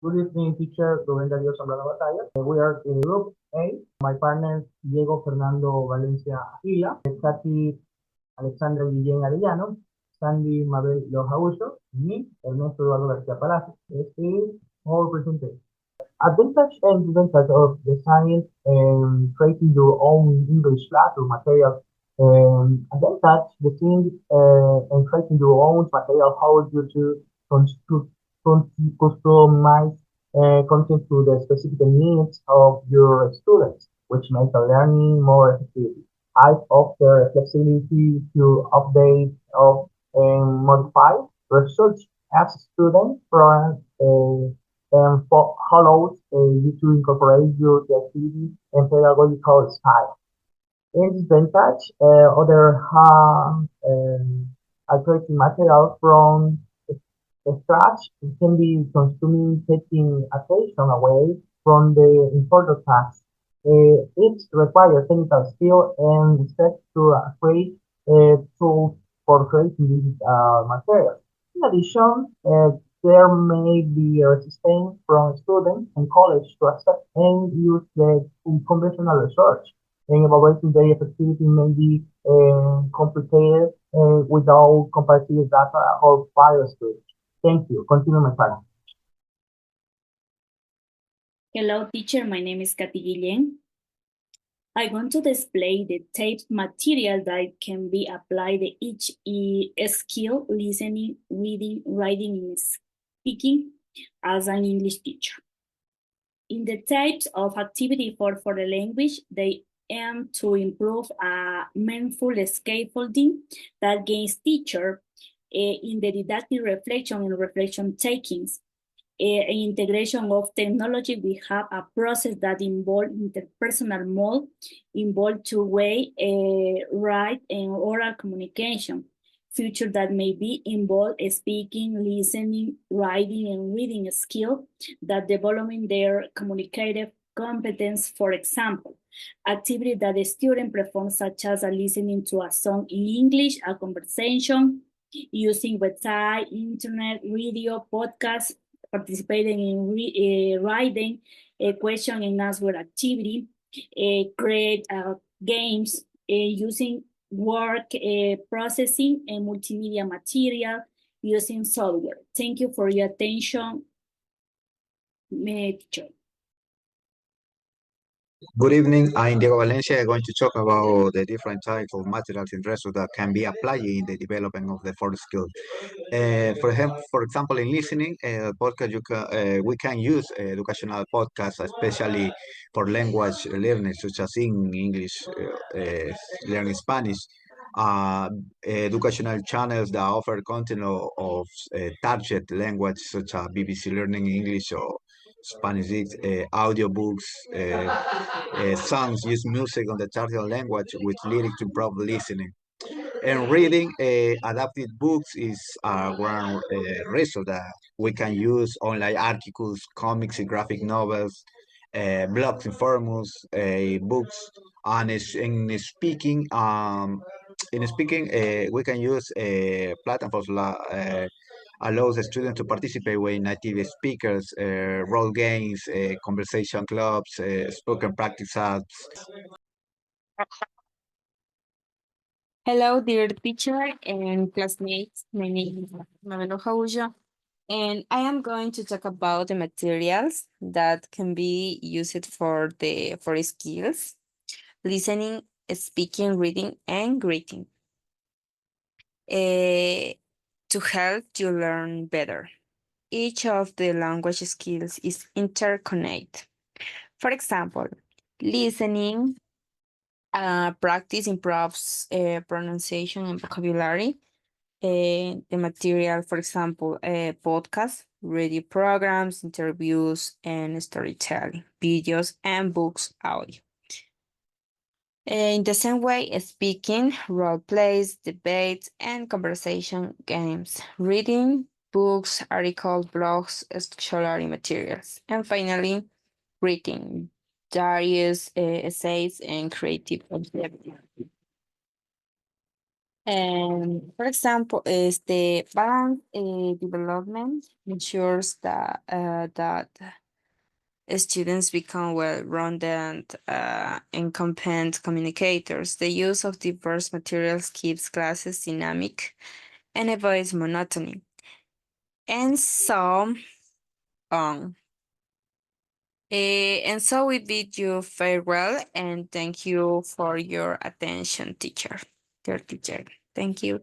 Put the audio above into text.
Good evening, teacher Rubén Darío Zambrano Batalla. We are in Group A. My partners Diego Fernando Valencia Agila, Katy Alexandra Guillén Arellano, Sandy Mabel Loja me, Ernesto Eduardo García Palacio. This is all presentation. Advantage and disadvantage of designing and creating your own English classroom material. Advantage, the thing and creating your own material allows you to customize content to the specific needs of your students, which makes the learning more effective. I offer flexibility to update of and modify research as a student from allows you to incorporate your creativity and pedagogical style. In disadvantage, other hand, creating material from scratch can be consuming, taking attention away from the important tasks. It requires technical skill and respect to create tools for creating these materials. In addition, there may be a resistance from students and college to accept and use the conventional research. And evaluating their effectivity may be complicated without comparative data or prior studies. Thank you. Continue, my friend. Hello, teacher. My name is Katy Guillén. I want to display the taped material that can be applied to each skill, listening, reading, writing, and speaking as an English teacher. In the types of activity for the language, they aim to improve a meaningful scaffolding that gains teacher in the didactic reflection and reflection takings. Integration of technology, we have a process that involves interpersonal mode, involve two-way, write and oral communication. Feature that may be involved speaking, listening, writing, and reading skill that developing their communicative competence. For example, activity that the student performs, such as listening to a song in English, a conversation, using website, internet, radio, podcast, participating in writing, a question and answer activity, create games, using work processing and multimedia material, using software. Thank you for your attention, teacher. Good evening, I'm Diego Valencia. I'm going to talk about the different types of materials and resources that can be applied in the development of the fourth skill. For example, in listening, podcast, we can use educational podcasts, especially for language learning, such as in English, learning Spanish. Educational channels that offer content of target language, such as BBC Learning English or Spanish, audiobooks, songs use music on the target language with lyrics to improve listening. And reading adapted books is one resource that we can use online articles, comics, and graphic novels, blogs and forums, books, and in speaking, we can use platforms allows the students to participate with native speakers, role games, conversation clubs, spoken practice apps. Hello, dear teacher and classmates. My name is Mabel Jaullo, and I am going to talk about the materials that can be used for skills, listening, speaking, reading, and greeting. To help you learn better. Each of the language skills is interconnected. For example, listening, practice improves pronunciation and vocabulary. The material, for example, podcasts, radio programs, interviews, and storytelling, videos, and books, audio. In the same way, speaking, role plays, debates, and conversation games, reading, books, articles, blogs, scholarly materials, and finally, writing, diaries, essays, and creative objectives. And for example, is the balanced development ensures that students become well-rounded and competent communicators. The use of diverse materials keeps classes dynamic and avoids monotony. And so on. And so we bid you farewell and thank you for your attention, teacher. Dear teacher, thank you.